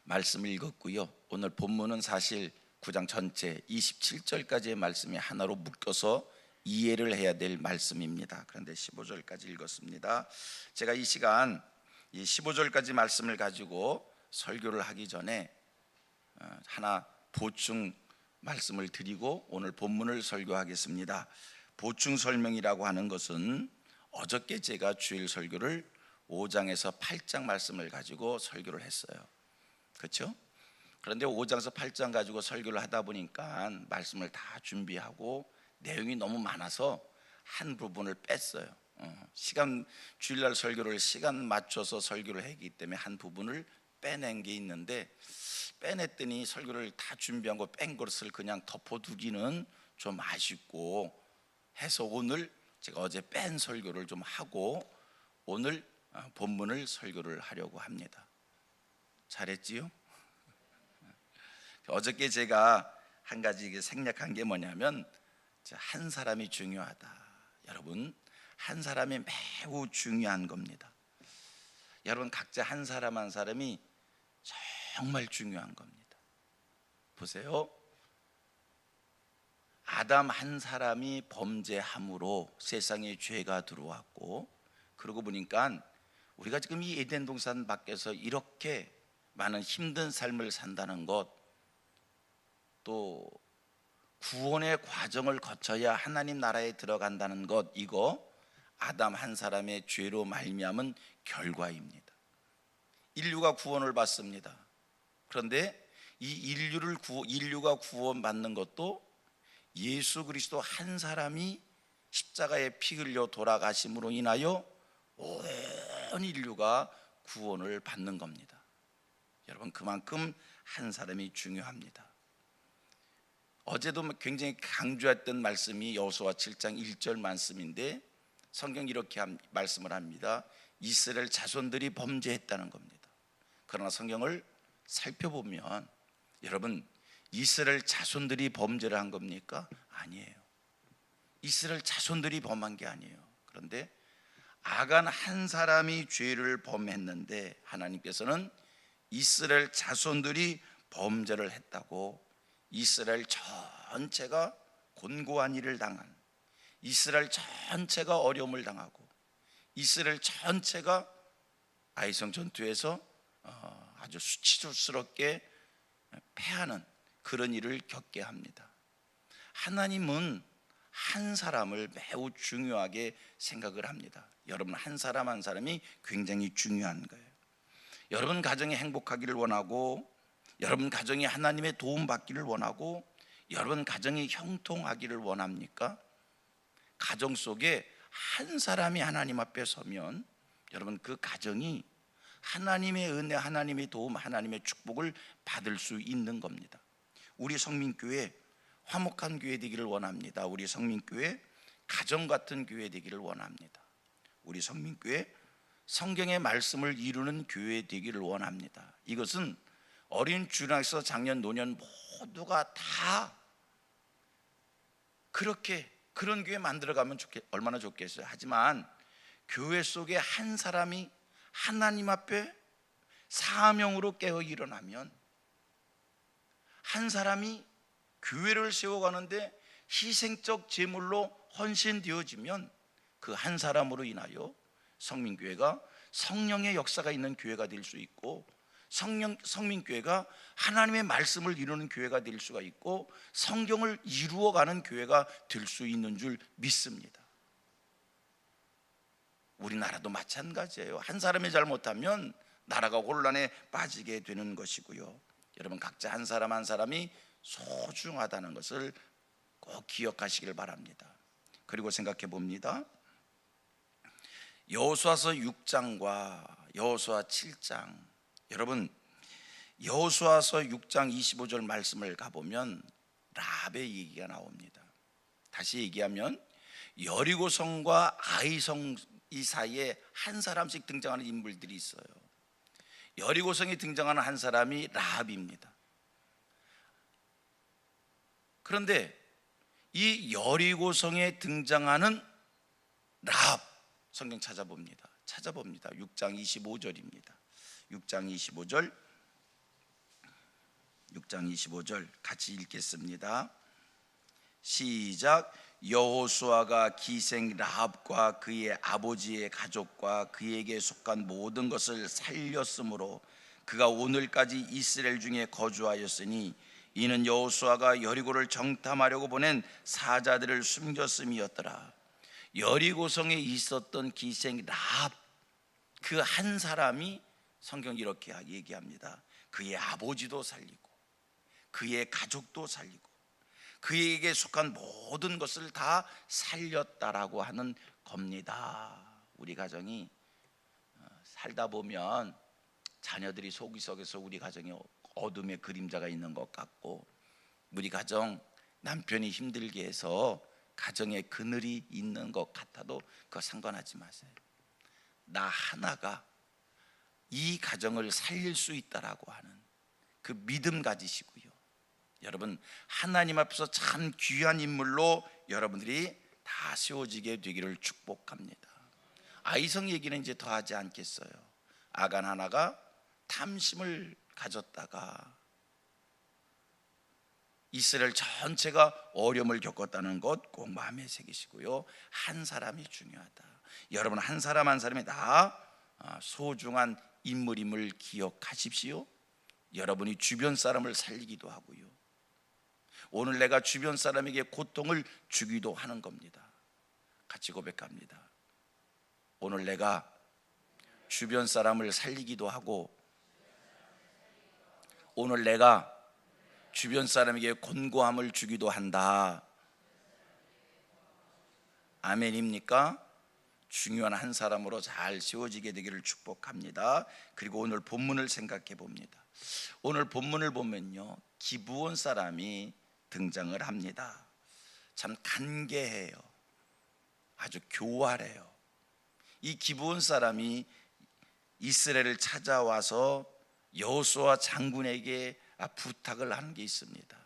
말씀을 읽었고요. 오늘 본문은 사실 9장 전체 27절까지의 말씀이 하나로 묶여서 이해를 해야 될 말씀입니다. 그런데 15절까지 읽었습니다. 제가 이 시간 이 15절까지 말씀을 가지고 설교를 하기 전에 하나 보충 말씀을 드리고 오늘 본문을 설교하겠습니다. 보충 설명이라고 하는 것은 어저께 제가 주일 설교를 5장에서 8장 말씀을 가지고 설교를 했어요. 그렇죠? 그런데 5장에서 8장 가지고 설교를 하다 보니까 말씀을 다 준비하고 내용이 너무 많아서 한 부분을 뺐어요. 주일날 설교를 시간 맞춰서 설교를 했기 때문에 한 부분을 빼낸 게 있는데, 빼냈더니 설교를 다 준비한 거 뺀 것을 그냥 덮어두기는 좀 아쉽고 해서 오늘 제가 어제 뺀 설교를 좀 하고 오늘 본문을 설교를 하려고 합니다. 잘했지요? 어저께 제가 한 가지 생략한 게 뭐냐면, 한 사람이 중요하다. 여러분, 한 사람이 매우 중요한 겁니다. 여러분, 각자 한 사람 한 사람이 정말 중요한 겁니다. 보세요. 아담 한 사람이 범죄함으로 세상에 죄가 들어왔고, 그러고 보니까 우리가 지금 이 에덴 동산 밖에서 이렇게 많은 힘든 삶을 산다는 것, 또 구원의 과정을 거쳐야 하나님 나라에 들어간다는 것, 이거 아담 한 사람의 죄로 말미암은 결과입니다. 인류가 구원을 받습니다. 그런데 이 인류가 구원받는 것도 예수 그리스도 한 사람이 십자가에 피 흘려 돌아가심으로 인하여 온 인류가 구원을 받는 겁니다. 여러분, 그만큼 한 사람이 중요합니다. 어제도 굉장히 강조했던 말씀이 여호수아 7장 1절 말씀인데, 성경 이렇게 말씀을 합니다. 이스라엘 자손들이 범죄했다는 겁니다. 그러나 성경을 살펴보면 여러분, 이스라엘 자손들이 범죄를 한 겁니까? 아니에요. 이스라엘 자손들이 범한 게 아니에요. 그런데 아간 한 사람이 죄를 범했는데 하나님께서는 이스라엘 자손들이 범죄를 했다고, 이스라엘 전체가 곤고한 일을 당한, 이스라엘 전체가 어려움을 당하고, 이스라엘 전체가 아이성 전투에서 아주 수치스럽게 패하는 그런 일을 겪게 합니다. 하나님은 한 사람을 매우 중요하게 생각을 합니다. 여러분, 한 사람 한 사람이 굉장히 중요한 거예요. 여러분 가정이 행복하기를 원하고, 여러분 가정이 하나님의 도움 받기를 원하고, 여러분 가정이 형통하기를 원합니까? 가정 속에 한 사람이 하나님 앞에 서면 여러분, 그 가정이 하나님의 은혜, 하나님의 도움, 하나님의 축복을 받을 수 있는 겁니다. 우리 성민교회 화목한 교회 되기를 원합니다. 우리 성민교회 가정 같은 교회 되기를 원합니다. 우리 성민교회 성경의 말씀을 이루는 교회 되기를 원합니다. 이것은 어린 주일학교 장년 노년 모두가 다 그런 교회 만들어가면 얼마나 좋겠어요. 하지만 교회 속에 한 사람이 하나님 앞에 사명으로 깨어 일어나면, 한 사람이 교회를 세워가는데 희생적 제물로 헌신되어지면 그 한 사람으로 인하여 성민교회가 성령의 역사가 있는 교회가 될 수 있고, 성민교회가 하나님의 말씀을 이루는 교회가 될 수가 있고, 성경을 이루어가는 교회가 될 수 있는 줄 믿습니다. 우리나라도 마찬가지예요. 한 사람이 잘못하면 나라가 혼란에 빠지게 되는 것이고요. 여러분, 각자 한 사람 한 사람이 소중하다는 것을 꼭 기억하시길 바랍니다. 그리고 생각해 봅니다. 여호수아서 6장과 여호수아 7장, 여러분 여호수아서 6장 25절 말씀을 가보면 라합의 얘기가 나옵니다. 다시 얘기하면 여리고성과 아이성 이 사이에 한 사람씩 등장하는 인물들이 있어요. 여리고성에 등장하는 한 사람이 라합입니다. 그런데 이 여리고성에 등장하는 라합, 성경 찾아봅니다. 6장 25절입니다. 6장 25절, 6장 25절 같이 읽겠습니다. 시작. 여호수아가 기생 라합과 그의 아버지의 가족과 그에게 속한 모든 것을 살렸으므로 그가 오늘까지 이스라엘 중에 거주하였으니 이는 여호수아가 여리고를 정탐하려고 보낸 사자들을 숨겼음이었더라. 여리고성에 있었던 기생 라합, 그 한 사람이 성경이 이렇게 얘기합니다. 그의 아버지도 살리고 그의 가족도 살리고 그에게 속한 모든 것을 다 살렸다라고 하는 겁니다. 우리 가정이 살다 보면 자녀들이 속이 속에서 우리 가정에 어둠의 그림자가 있는 것 같고, 우리 가정 남편이 힘들게 해서 가정에 그늘이 있는 것 같아도 그거 상관하지 마세요. 나 하나가 이 가정을 살릴 수 있다라고 하는 그 믿음 가지시고요. 여러분, 하나님 앞에서 참 귀한 인물로 여러분들이 다 세워지게 되기를 축복합니다. 아이성 얘기는 이제 더 하지 않겠어요. 아간 하나가 탐심을 가졌다가 이스라엘 전체가 어려움을 겪었다는 것 꼭 마음에 새기시고요. 한 사람이 중요하다. 여러분, 한 사람 한 사람이 다 소중한 인물임을 기억하십시오. 여러분이 주변 사람을 살리기도 하고요, 오늘 내가 주변 사람에게 고통을 주기도 하는 겁니다. 같이 고백합니다. 오늘 내가 주변 사람을 살리기도 하고, 오늘 내가 주변 사람에게 권고함을 주기도 한다. 아멘입니까? 중요한 한 사람으로 잘 세워지게 되기를 축복합니다. 그리고 오늘 본문을 생각해 봅니다. 오늘 본문을 보면요, 기브온 사람이 등장을 합니다. 참 간계해요. 아주 교활해요. 이 기브온 사람이 이스라엘을 찾아와서 여호수아 장군에게 부탁을 하는 게 있습니다.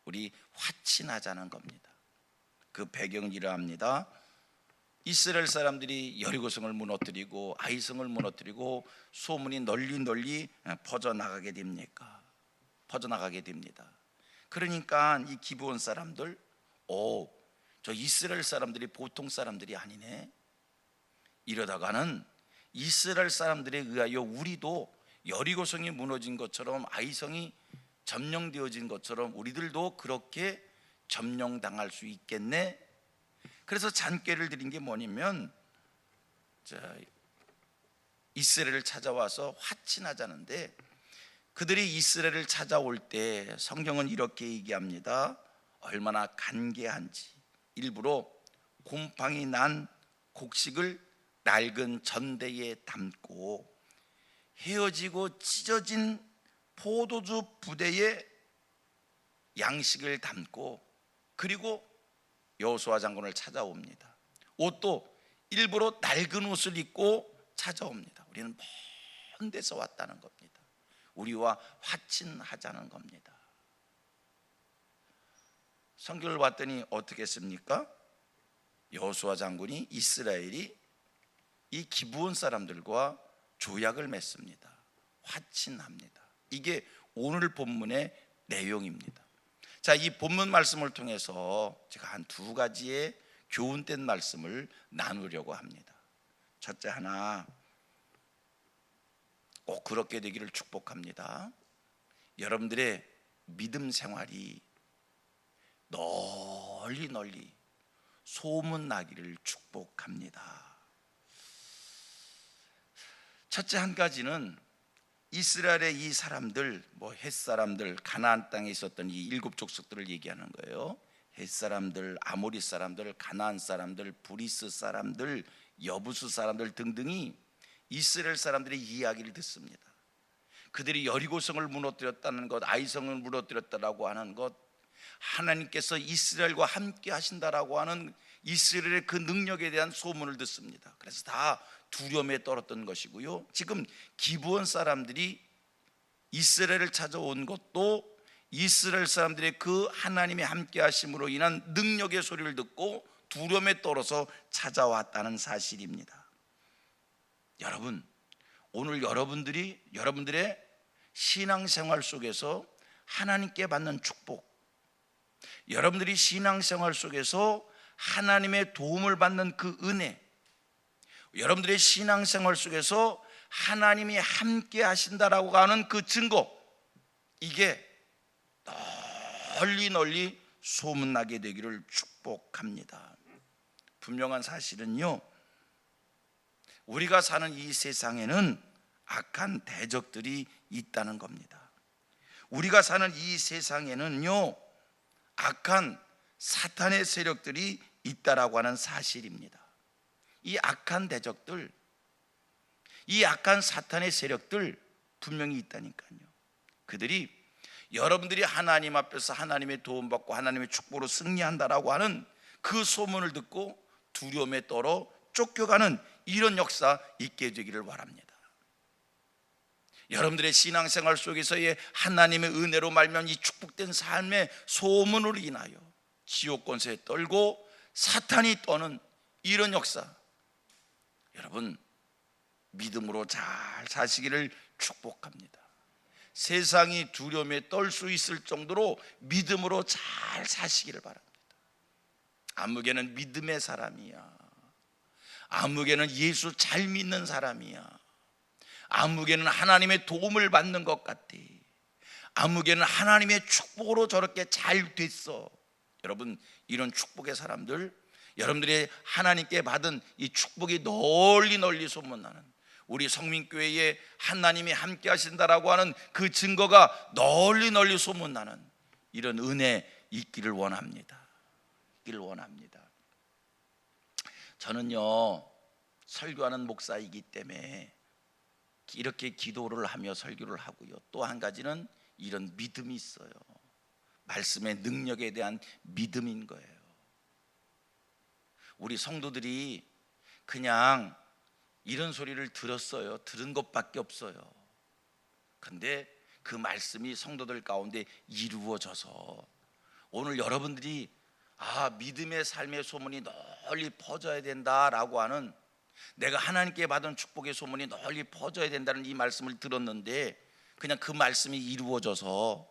우리 화친하자는 겁니다. 그 배경은 이러합니다. 이스라엘 사람들이 여리고성을 무너뜨리고 아이성을 무너뜨리고 소문이 널리 퍼져나가게 됩니다. 그러니까 이 기브온 사람들, 저 이스라엘 사람들이 보통 사람들이 아니네. 이러다가는 이스라엘 사람들에 의하여 우리도 여리고성이 무너진 것처럼 아이성이 점령되어진 것처럼 우리들도 그렇게 점령당할 수 있겠네. 그래서 잔꾀를 드린 게 뭐냐면, 이스라엘을 찾아와서 화친하자는데, 그들이 이스라엘을 찾아올 때 성경은 이렇게 얘기합니다. 얼마나 간계한지. 일부러 곰팡이 난 곡식을 낡은 전대에 담고 헤어지고 찢어진 포도주 부대에 양식을 담고, 그리고 여호수아 장군을 찾아옵니다. 옷도 일부러 낡은 옷을 입고 찾아옵니다. 우리는 먼 데서 왔다는 겁니다. 우리와 화친하자는 겁니다. 성경을 봤더니 어떻게 했습니까? 여호수아 장군이 이스라엘이 이 기브온 사람들과 조약을 맺습니다. 화친합니다. 이게 오늘 본문의 내용입니다. 자, 이 본문 말씀을 통해서 제가 한 두 가지의 교훈된 말씀을 나누려고 합니다. 첫째 하나, 꼭 그렇게 되기를 축복합니다. 여러분들의 믿음 생활이 널리 소문나기를 축복합니다. 첫째 한 가지는 이스라엘의 이 사람들, 헷사람들, 가나안 땅에 있었던 이 7 족속들을 얘기하는 거예요. 헷사람들, 아모리 사람들, 가나안 사람들, 브리스 사람들, 여부수 사람들 등등이 이스라엘 사람들의 이야기를 듣습니다. 그들이 여리고성을 무너뜨렸다는 것, 아이성을 무너뜨렸다라고 하는 것, 하나님께서 이스라엘과 함께 하신다라고 하는 이스라엘의 그 능력에 대한 소문을 듣습니다. 그래서 다 두려움에 떨었던 것이고요, 지금 기브온 사람들이 이스라엘을 찾아온 것도 이스라엘 사람들의 그 하나님의 함께 하심으로 인한 능력의 소리를 듣고 두려움에 떨어서 찾아왔다는 사실입니다. 여러분, 오늘 여러분들의 신앙생활 속에서 하나님께 받는 축복, 여러분들이 신앙생활 속에서 하나님의 도움을 받는 그 은혜, 여러분들의 신앙생활 속에서 하나님이 함께 하신다라고 하는 그 증거, 이게 널리 널리 소문나게 되기를 축복합니다. 분명한 사실은요, 우리가 사는 이 세상에는 악한 대적들이 있다는 겁니다. 우리가 사는 이 세상에는요, 악한 사탄의 세력들이 있다라고 하는 사실입니다. 이 악한 대적들, 이 악한 사탄의 세력들 분명히 있다니까요. 그들이 여러분들이 하나님 앞에서 하나님의 도움받고 하나님의 축복으로 승리한다라고 하는 그 소문을 듣고 두려움에 떨어 쫓겨가는 이런 역사 있게 되기를 바랍니다. 여러분들의 신앙생활 속에서의 하나님의 은혜로 말미암아 이 축복된 삶의 소문으로 인하여 지옥 권세에 떨고 사탄이 떠는 이런 역사, 여러분 믿음으로 잘 사시기를 축복합니다. 세상이 두려움에 떨 수 있을 정도로 믿음으로 잘 사시기를 바랍니다. 아무개는 믿음의 사람이야. 아무개는 예수 잘 믿는 사람이야. 아무개는 하나님의 도움을 받는 것 같아. 아무개는 하나님의 축복으로 저렇게 잘 됐어. 여러분, 이런 축복의 사람들, 여러분들이 하나님께 받은 이 축복이 널리 널리 소문나는, 우리 성민교회에 하나님이 함께 하신다라고 하는 그 증거가 널리 널리 소문나는 이런 은혜 있기를 원합니다. 있기를 원합니다. 저는요, 설교하는 목사이기 때문에 이렇게 기도를 하며 설교를 하고요, 또 한 가지는 이런 믿음이 있어요. 말씀의 능력에 대한 믿음인 거예요. 우리 성도들이 그냥 이런 소리를 들었어요. 들은 것밖에 없어요. 근데 그 말씀이 성도들 가운데 이루어져서 오늘 여러분들이 믿음의 삶의 소문이 널리 퍼져야 된다라고 하는, 내가 하나님께 받은 축복의 소문이 널리 퍼져야 된다는 이 말씀을 들었는데, 그냥 그 말씀이 이루어져서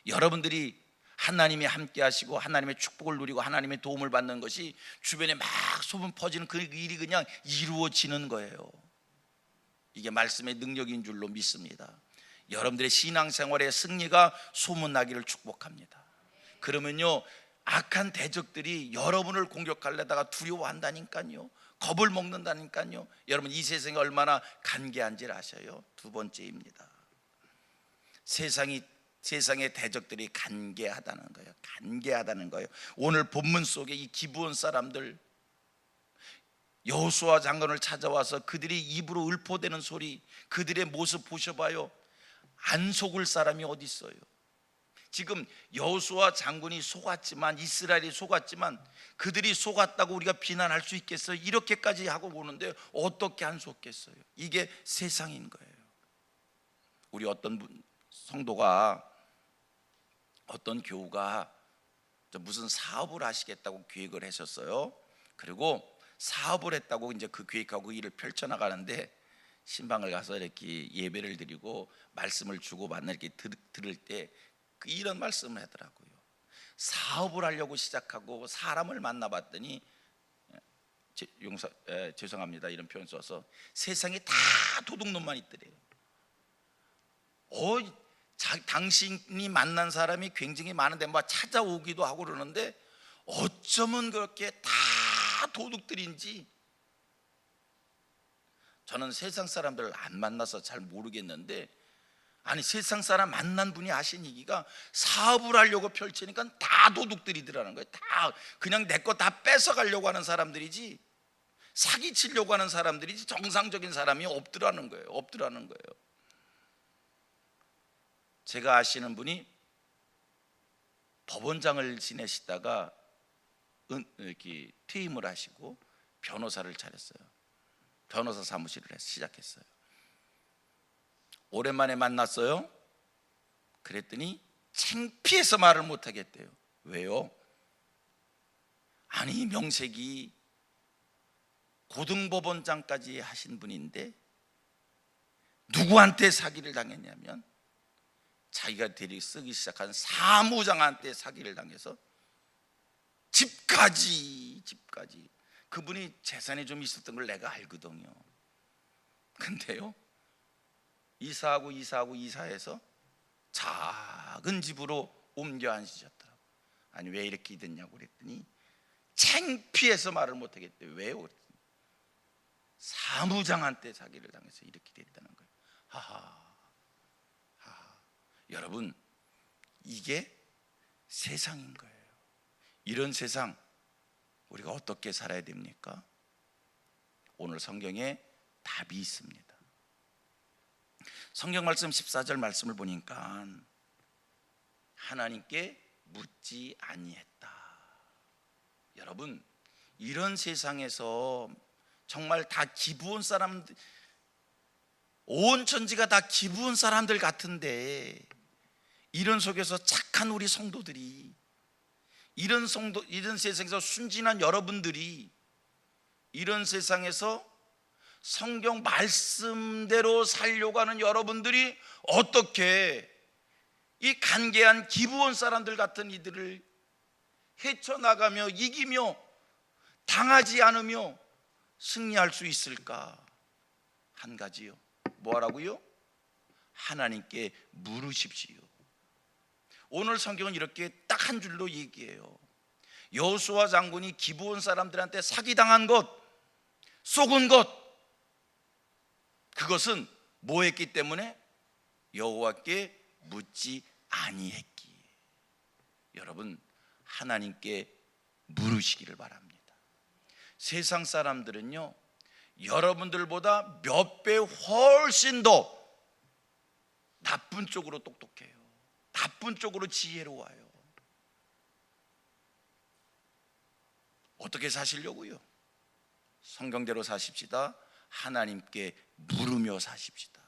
여러분들이 하나님이 함께 하시고 하나님의 축복을 누리고 하나님의 도움을 받는 것이 주변에 막 소문 퍼지는 그 일이 그냥 이루어지는 거예요. 이게 말씀의 능력인 줄로 믿습니다. 여러분들의 신앙생활의 승리가 소문나기를 축복합니다. 그러면요, 악한 대적들이 여러분을 공격하려다가 두려워한다니까요. 겁을 먹는다니까요. 여러분, 이 세상이 얼마나 간계한지를 아셔요? 두 번째입니다. 세상의 대적들이 간계하다는 거예요. 간계하다는 거예요. 오늘 본문 속에 이 기브온 사람들, 여호수아 장군을 찾아와서 그들이 입으로 읊어대는 소리, 그들의 모습 보셔봐요. 안 속을 사람이 어디 있어요? 지금 여호수아 장군이 속았지만, 이스라엘이 속았지만, 그들이 속았다고 우리가 비난할 수 있겠어요? 이렇게까지 하고 보는데 어떻게 안 속겠어요? 이게 세상인 거예요. 우리 어떤 성도가, 어떤 교우가 무슨 사업을 하시겠다고 계획을 하셨어요. 그리고 사업을 했다고 이제 그 계획하고 일을 펼쳐나가는데, 신방을 가서 이렇게 예배를 드리고 말씀을 주고받는 이렇게 들을 때 이런 말씀을 하더라고요. 사업을 하려고 시작하고 사람을 만나봤더니, 죄송합니다 이런 표현 써서, 세상에 다 도둑놈만 있더래요. 당신이 만난 사람이 굉장히 많은데 막 찾아오기도 하고 그러는데, 어쩌면 그렇게 다 도둑들인지 저는 세상 사람들을 안 만나서 잘 모르겠는데, 아니 세상 사람 만난 분이 하신 얘기가, 사업을 하려고 펼치니까 다 도둑들이더라는 거예요. 다 그냥 내 거 다 뺏어가려고 하는 사람들이지, 사기치려고 하는 사람들이지 정상적인 사람이 없더라는 거예요. 없더라는 거예요. 제가 아시는 분이 법원장을 지내시다가 이렇게 퇴임을 하시고 변호사를 차렸어요. 변호사 사무실을 시작했어요. 오랜만에 만났어요. 그랬더니 창피해서 말을 못 하겠대요. 왜요? 아니 명색이 고등법원장까지 하신 분인데 누구한테 사기를 당했냐면 자기가 대리 쓰기 시작한 사무장한테 사기를 당해서 집까지 그분이 재산이 좀 있었던 걸 내가 알거든요. 근데요, 이사해서 작은 집으로 옮겨 앉으셨더라고요. 아니 왜 이렇게 됐냐고 그랬더니 창피해서 말을 못하겠대요. 왜요? 그랬더니 사무장한테 사기를 당해서 이렇게 됐다는 거예요. 하하. 여러분, 이게 세상인 거예요. 이런 세상 우리가 어떻게 살아야 됩니까? 오늘 성경에 답이 있습니다. 성경 말씀 14절 말씀을 보니까 하나님께 묻지 아니했다. 여러분, 이런 세상에서 정말 다 기부온 사람들, 온 천지가 다 기부온 사람들 같은데, 이런 속에서 착한 우리 성도들이, 이런 세상에서 순진한 여러분들이, 이런 세상에서 성경 말씀대로 살려고 하는 여러분들이 어떻게 이 간계한 기부원 사람들 같은 이들을 헤쳐나가며 이기며 당하지 않으며 승리할 수 있을까? 한 가지요. 뭐하라고요? 하나님께 물으십시오. 오늘 성경은 이렇게 딱 한 줄로 얘기해요. 여호수아 장군이 기브온 사람들한테 사기당한 것, 속은 것, 그것은 뭐 했기 때문에? 여호와께 묻지 아니했기. 여러분, 하나님께 물으시기를 바랍니다. 세상 사람들은요, 여러분들보다 몇 배 훨씬 더 나쁜 쪽으로 똑똑해요. 나쁜 쪽으로 지혜로워요. 어떻게 사시려고요? 성경대로 사십시다. 하나님께 물으며 사십시다.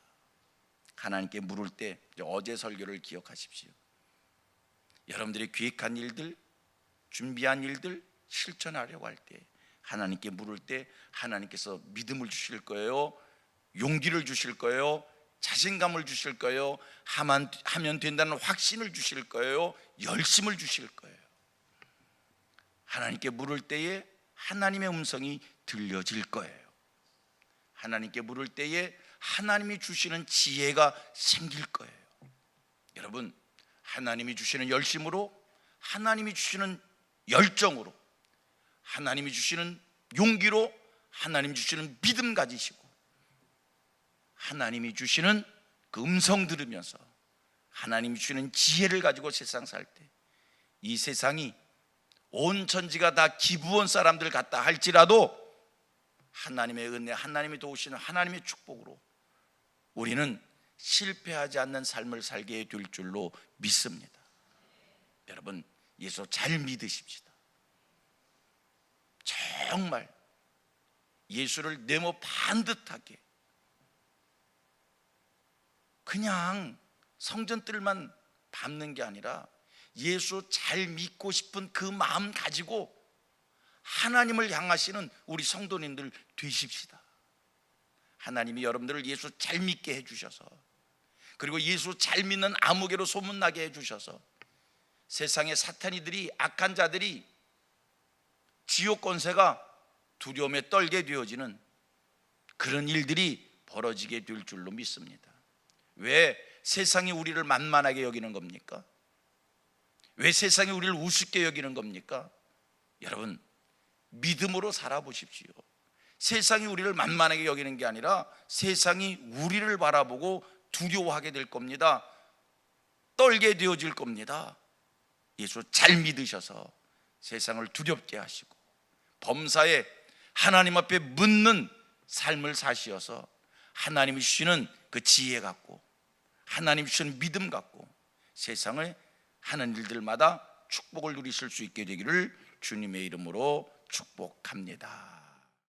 하나님께 물을 때 어제 설교를 기억하십시오. 여러분들이 기획한 일들, 준비한 일들 실천하려고 할 때, 하나님께 물을 때 하나님께서 믿음을 주실 거예요, 용기를 주실 거예요, 자신감을 주실 거예요, 하면 된다는 확신을 주실 거예요, 열심을 주실 거예요. 하나님께 물을 때에 하나님의 음성이 들려질 거예요. 하나님께 물을 때에 하나님이 주시는 지혜가 생길 거예요. 여러분, 하나님이 주시는 열심으로, 하나님이 주시는 열정으로, 하나님이 주시는 용기로, 하나님이 주시는 믿음 가지시고, 하나님이 주시는 그 음성 들으면서 하나님이 주시는 지혜를 가지고 세상 살 때, 이 세상이 온 천지가 다 기부원 사람들 같다 할지라도 하나님의 은혜, 하나님이 도우시는 하나님의 축복으로 우리는 실패하지 않는 삶을 살게 될 줄로 믿습니다. 여러분, 예수 잘 믿으십시다. 정말 예수를 네모 반듯하게 그냥 성전뜰만 밟는 게 아니라 예수 잘 믿고 싶은 그 마음 가지고 하나님을 향하시는 우리 성도님들 되십시다. 하나님이 여러분들을 예수 잘 믿게 해주셔서, 그리고 예수 잘 믿는 아무개로 소문나게 해주셔서 세상의 사탄이들이, 악한 자들이, 지옥 권세가 두려움에 떨게 되어지는 그런 일들이 벌어지게 될 줄로 믿습니다. 왜 세상이 우리를 만만하게 여기는 겁니까? 왜 세상이 우리를 우습게 여기는 겁니까? 여러분, 믿음으로 살아보십시오. 세상이 우리를 만만하게 여기는 게 아니라 세상이 우리를 바라보고 두려워하게 될 겁니다. 떨게 되어질 겁니다. 예수 잘 믿으셔서 세상을 두렵게 하시고 범사에 하나님 앞에 묻는 삶을 사시어서 하나님이 주시는 그 지혜 갖고, 하나님이 주시는 믿음 갖고 세상을 하는 일들마다 축복을 누리실 수 있게 되기를 주님의 이름으로 축복합니다.